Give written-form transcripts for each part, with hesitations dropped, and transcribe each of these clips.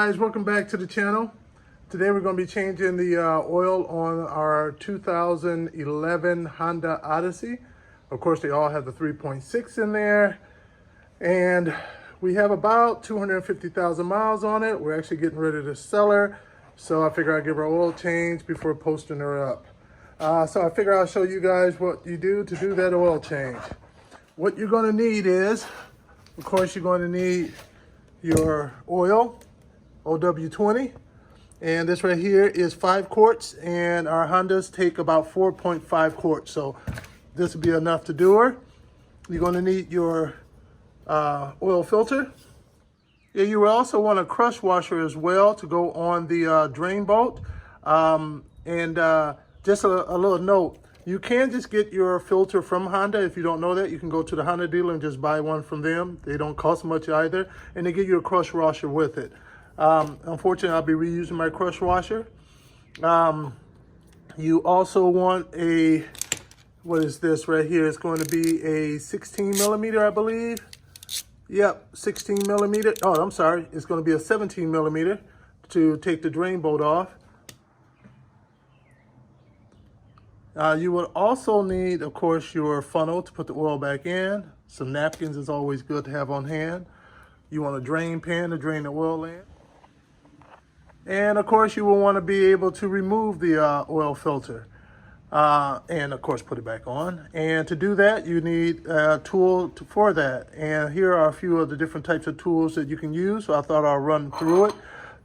guys, welcome back to the channel. Today we're going to be changing the oil on our 2011 Honda Odyssey. Of course, they all have the 3.6 in there, and we have about 250,000 miles on it. We're actually getting ready to sell her, so I figure I'd give her an oil change before posting her up. So I figure I'll show you guys what you do to do that oil change. What you're going to need is, of course, you're going to need your oil, OW20, and this right here is 5 quarts, and our Hondas take about 4.5 quarts, so this will be enough to do her. You're going to need your oil filter. Yeah, you will also want a crush washer as well to go on the drain bolt. Just a little note, you can just get your filter from Honda. If you don't know that, you can go to the Honda dealer and just buy one from them. They don't cost much either, and they give you a crush washer with it. Unfortunately, I'll be reusing my crush washer. You also want a, what is this right here? It's going to be a 16 millimeter, I believe. Yep, 16 millimeter. Oh, I'm sorry. It's going to be a 17 millimeter to take the drain bolt off. You will also need, of course, your funnel to put the oil back in. Some napkins is always good to have on hand. You want a drain pan to drain the oil in. And of course, you will want to be able to remove the oil filter. And of course, put it back on. And to do that, you need a tool for that. And here are a few of the different types of tools that you can use. So I thought I'll run through it.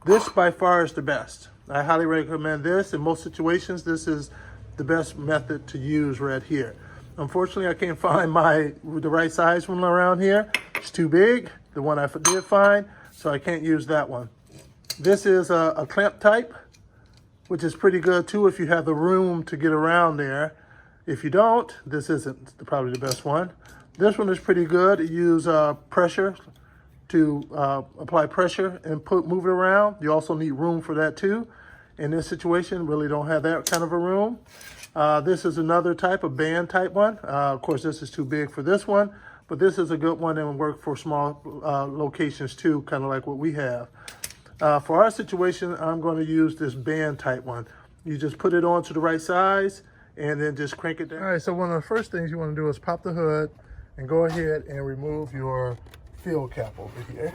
This by far is the best. I highly recommend this. In most situations, this is the best method to use right here. Unfortunately, I can't find the right size one around here. It's too big, the one I did find, so I can't use that one. This is a clamp type, which is pretty good too if you have the room to get around there. If you don't, this isn't probably the best one. This one is pretty good. It uses pressure to apply pressure and move it around. You also need room for that too. In this situation, really don't have that kind of a room. This is another type, a band type one. Of course, this is too big for this one, but this is a good one and will work for small locations too, kind of like what we have. For our situation, I'm going to use this band type one. You just put it on to the right size and then just crank it down. All right, so one of the first things you want to do is pop the hood and go ahead and remove your fill cap over here.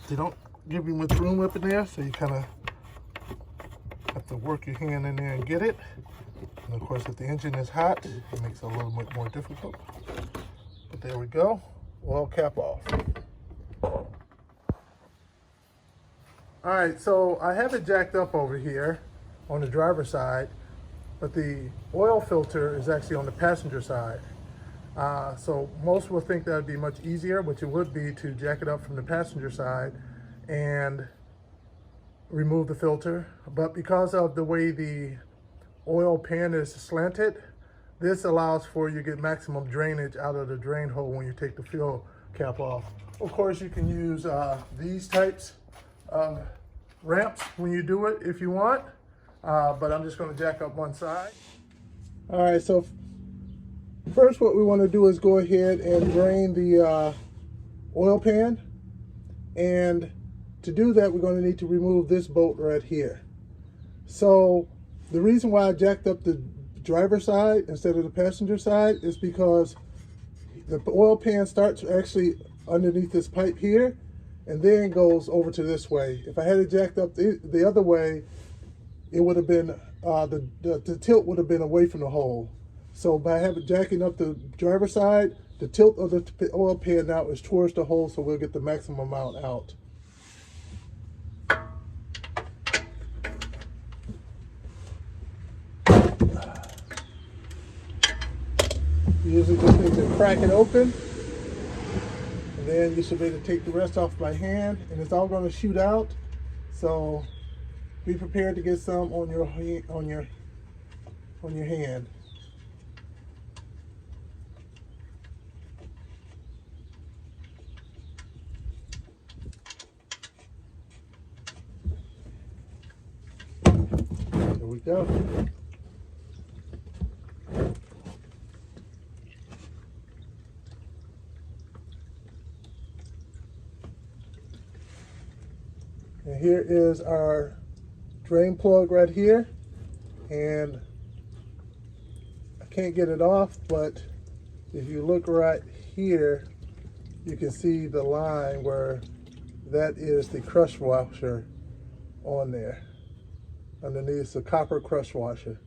You don't give you much room up in there, so you kind of have to work your hand in there and get it. And of course, if the engine is hot, it makes it a little bit more difficult. But there we go, oil cap off. All right, so I have it jacked up over here on the driver's side, but the oil filter is actually on the passenger side. So most will think that would be much easier, which it would be to jack it up from the passenger side and remove the filter. But because of the way the oil pan is slanted, this allows for you to get maximum drainage out of the drain hole when you take the fill cap off. Of course, you can use these types of ramps when you do it if you want, but I'm just going to jack up one side. All right, so first what we want to do is go ahead and drain the oil pan, and to do that, we're going to need to remove this bolt right here. So the reason why I jacked up the driver's side instead of the passenger side is because the oil pan starts actually underneath this pipe here and then goes over to this way. If I had it jacked up the other way, it would have been, the tilt would have been away from the hole. So by jacking up the driver's side, the tilt of the oil pan now is towards the hole, so we'll get the maximum amount out. You usually just need to crack it open, and then you should be able to take the rest off by hand, and it's all going to shoot out. So be prepared to get some on your hand. There we go. here is our drain plug right here, and I can't get it off, but if you look right here, you can see the line where that is the crush washer on there. Underneath is a copper crush washer.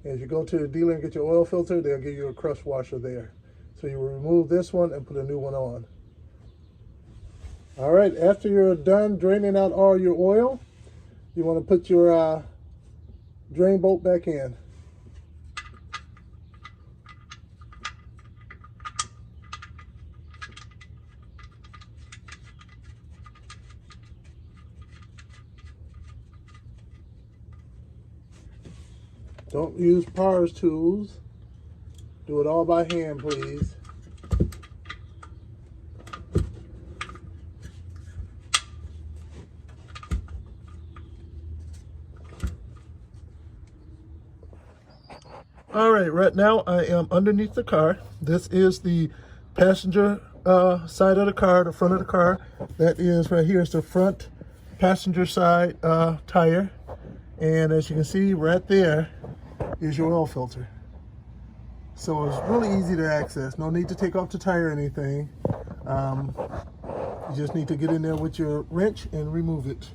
And if you go to the dealer and get your oil filter, they'll give you a crush washer there. So you will remove this one and put a new one on. All right, after you're done draining out all your oil, you want to put your drain bolt back in. Don't use power tools. Do it all by hand, please. All right, right now I am underneath the car. This is the passenger side of the car, the front of the car. That is right here is the front passenger side tire. And as you can see right there is your oil filter. So it's really easy to access. No need to take off the tire or anything. You just need to get in there with your wrench and remove it.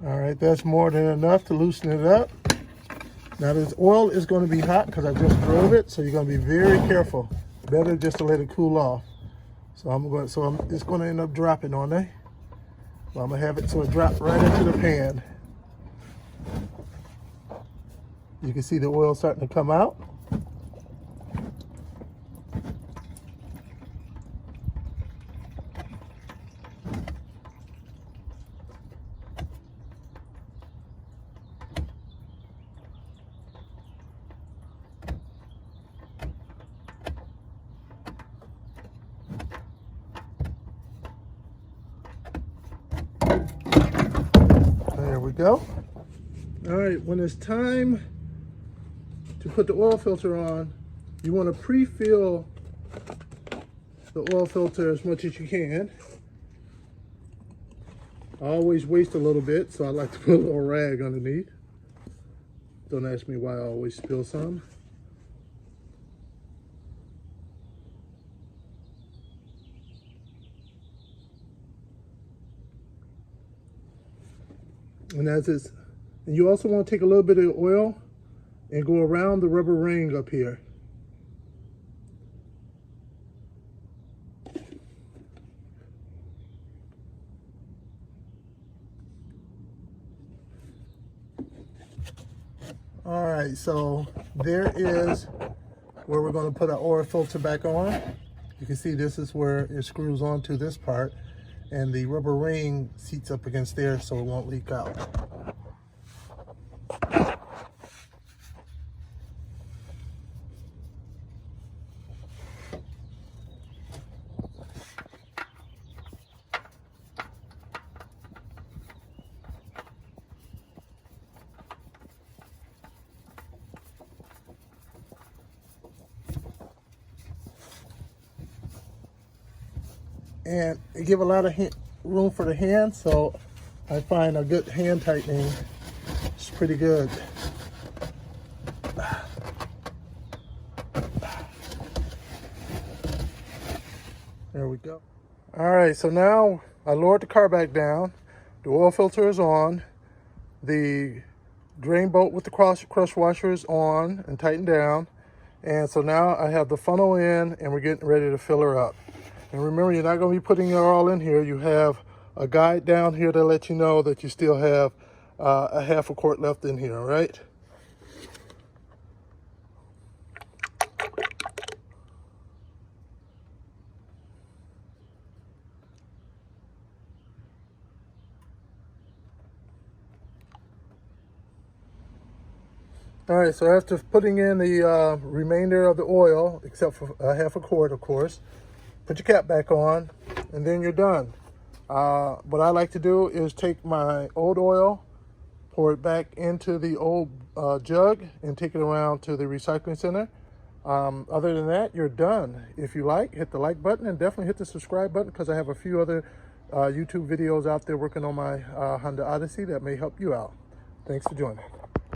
All right, that's more than enough to loosen it up. Now this oil is going to be hot because I just drove it, so you're going to be very careful. Better just to let it cool off. So it's going to end up dropping on there. Well, I'm going to have it so it drops right into the pan. You can see the oil starting to come out. There we go. All right, when it's time to put the oil filter on, you want to pre-fill the oil filter as much as you can. I always waste a little bit, so I like to put a little rag underneath. Don't ask me why I always spill some. And and you also want to take a little bit of oil and go around the rubber ring up here. All right, so there is where we're going to put our oil filter back on. You can see this is where it screws onto this part, and the rubber ring seats up against there so it won't leak out. And they give a lot of room for the hand, so I find a good hand tightening is pretty good. There we go. All right, so now I lowered the car back down. The oil filter is on. The drain bolt with the crush washer is on and tightened down. And so now I have the funnel in and we're getting ready to fill her up. And remember, you're not going to be putting it all in here. You have a guide down here to let you know that you still have a half a quart left in here, all right? All right, so after putting in the remainder of the oil, except for half a quart, of course, put your cap back on, and then you're done. What I like to do is take my old oil, pour it back into the old jug, and take it around to the recycling center. Other than that, you're done. If you like, hit the like button and definitely hit the subscribe button, because I have a few other YouTube videos out there working on my Honda Odyssey that may help you out. Thanks for joining.